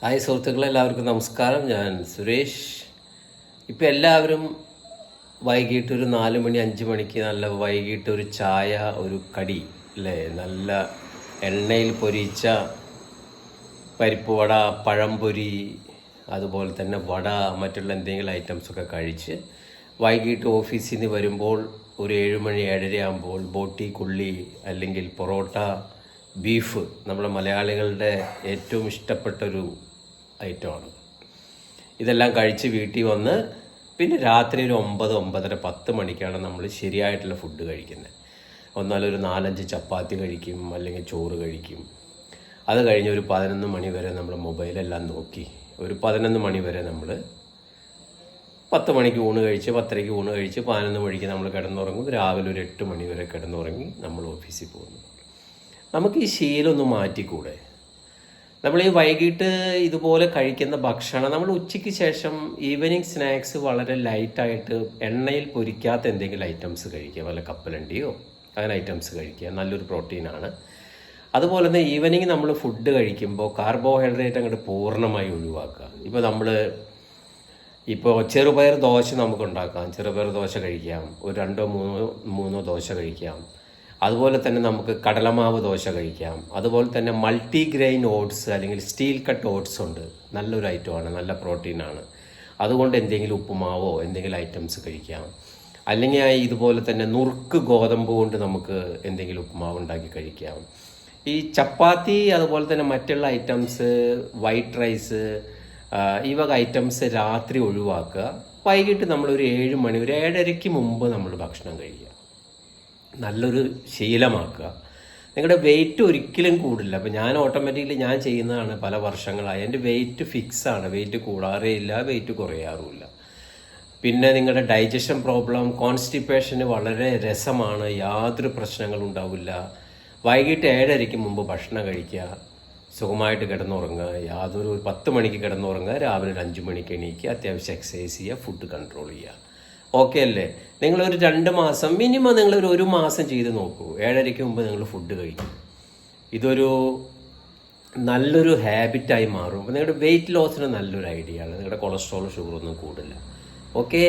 Hi സുഹൃത്തുക്കളെ, എല്ലാവർക്കും നമസ്കാരം. ഞാൻ സുരേഷ്. ഇപ്പം എല്ലാവരും വൈകിട്ട് ഒരു 4 മണി 5 മണിക്ക് നല്ല വൈകിട്ട് ഒരു ചായ, ഒരു കടി അല്ലേ, നല്ല എണ്ണയിൽ പൊരിച്ച പരിപ്പ് വട, പഴംപൊരി, അതുപോലെ തന്നെ വട, മറ്റുള്ള എന്തെങ്കിലും ഐറ്റംസൊക്കെ കഴിച്ച് വൈകിട്ട് ഓഫീസിൽ നിന്ന് വരുമ്പോൾ ഒരു 7 മണി 7:30 ആകുമ്പോൾ ബോട്ടി, കുള്ളി അല്ലെങ്കിൽ പൊറോട്ട, ബീഫ് നമ്മുടെ മലയാളികളുടെ ഏറ്റവും ഇഷ്ടപ്പെട്ടൊരു ഐറ്റമാണ്. ഇതെല്ലാം കഴിച്ച് വീട്ടിൽ വന്ന് പിന്നെ രാത്രി ഒരു 9, 9:30, 10 മണിക്കാണ് നമ്മൾ ശരിയായിട്ടുള്ള ഫുഡ് കഴിക്കുന്നത്. ഒന്നാലൊരു 4-5 ചപ്പാത്തി കഴിക്കും, അല്ലെങ്കിൽ ചോറ് കഴിക്കും. അത് കഴിഞ്ഞ് ഒരു 11 മണി വരെ നമ്മൾ മൊബൈലെല്ലാം നോക്കി ഒരു 11 മണി വരെ നമ്മൾ 10 മണിക്ക് ഊണ് കഴിച്ച്, 10:30 ഊണ് കഴിച്ച്, 11 മണിക്ക് നമ്മൾ കിടന്നുറങ്ങും. രാവിലെ ഒരു 8 മണി വരെ കിടന്നുറങ്ങി നമ്മൾ ഓഫീസിൽ പോകുന്നു. നമുക്ക് ഈ ശീലം ഒന്ന് മാറ്റിക്കൂടെ? നമ്മൾ ഈ വൈകിട്ട് ഇതുപോലെ കഴിക്കുന്ന ഭക്ഷണം നമ്മൾ ഉച്ചയ്ക്ക് ശേഷം ഈവനിങ് സ്നാക്സ് വളരെ ലൈറ്റായിട്ട് എണ്ണയിൽ പൊരിക്കാത്ത എന്തെങ്കിലും ഐറ്റംസ് കഴിക്കുക, വല്ല കപ്പലണ്ടിയോ അങ്ങനെ ഐറ്റംസ് കഴിക്കുക, നല്ലൊരു പ്രോട്ടീനാണ്. അതുപോലെ തന്നെ ഈവനിങ് നമ്മൾ ഫുഡ് കഴിക്കുമ്പോൾ കാർബോഹൈഡ്രേറ്റ് അങ്ങോട്ട് പൂർണ്ണമായി ഒഴിവാക്കുക. ഇപ്പോൾ ചെറുപയർ ദോശ നമുക്ക് ഉണ്ടാക്കാം, ചെറുപയർ ദോശ കഴിക്കാം, ഒരു 2-3 ദോശ കഴിക്കാം. അതുപോലെ തന്നെ നമുക്ക് കടലമാവ് ദോശ കഴിക്കാം. അതുപോലെ തന്നെ മൾട്ടിഗ്രെയിൻ ഓട്സ് അല്ലെങ്കിൽ സ്റ്റീൽ കട്ട് ഓട്സ് ഉണ്ട്, നല്ലൊരു ഐറ്റമാണ്, നല്ല പ്രോട്ടീനാണ്. അതുകൊണ്ട് എന്തെങ്കിലും ഉപ്പുമാവോ എന്തെങ്കിലും ഐറ്റംസ് കഴിക്കാം. അല്ലെങ്കിൽ ഇതുപോലെ തന്നെ നുറുക്ക് ഗോതമ്പ് കൊണ്ട് നമുക്ക് എന്തെങ്കിലും ഉപ്പുമാവ് ഉണ്ടാക്കി കഴിക്കാം. ഈ ചപ്പാത്തി അതുപോലെ തന്നെ മറ്റുള്ള ഐറ്റംസ്, വൈറ്റ് റൈസ്, ഈ വക ഐറ്റംസ് രാത്രി ഒഴിവാക്കുക. വൈകിട്ട് നമ്മളൊരു 7 മണി, ഒരു 7:30 മുമ്പ് നമ്മൾ ഭക്ഷണം കഴിക്കുക. നല്ലൊരു ശീലമാക്കുക. നിങ്ങളുടെ വെയിറ്റ് ഒരിക്കലും കൂടില്ല. അപ്പോൾ ഞാൻ ഓട്ടോമാറ്റിക്കലി ഞാൻ ചെയ്യുന്നതാണ് പല വർഷങ്ങളായി. എൻ്റെ വെയിറ്റ് ഫിക്സാണ്, വെയിറ്റ് കൂടാറേ ഇല്ല, വെയിറ്റ് കുറയാറുമില്ല. പിന്നെ നിങ്ങളുടെ ഡൈജഷൻ പ്രോബ്ലം, കോൺസ്റ്റിപ്പേഷന് വളരെ രസമാണ്, യാതൊരു പ്രശ്നങ്ങളും ഉണ്ടാവില്ല. വൈകിട്ട് 7:30 മുമ്പ് ഭക്ഷണം കഴിക്കുക, സുഖമായിട്ട് കിടന്നുറങ്ങുക. യാതൊരു 10 മണിക്ക് കിടന്നുറങ്ങുക, രാവിലെ ഒരു 5 മണിക്ക് എണീക്കുക, അത്യാവശ്യം എക്സസൈസ് ചെയ്യുക, ഫുഡ് കൺട്രോൾ ചെയ്യുക. ഓക്കെ അല്ലേ? നിങ്ങളൊരു 2 മാസം മിനിമം, നിങ്ങളൊരു 1 മാസം ചെയ്ത് നോക്കൂ. 7:30 മുമ്പ് നിങ്ങൾ ഫുഡ് കഴിക്കും. ഇതൊരു നല്ലൊരു ഹാബിറ്റായി മാറും. അപ്പോൾ നിങ്ങളുടെ വെയിറ്റ് ലോസിന് നല്ലൊരു ഐഡിയ ആണ്. നിങ്ങളുടെ കൊളസ്ട്രോൾ, ഷുഗറൊന്നും കൂടില്ല. ഓക്കെ.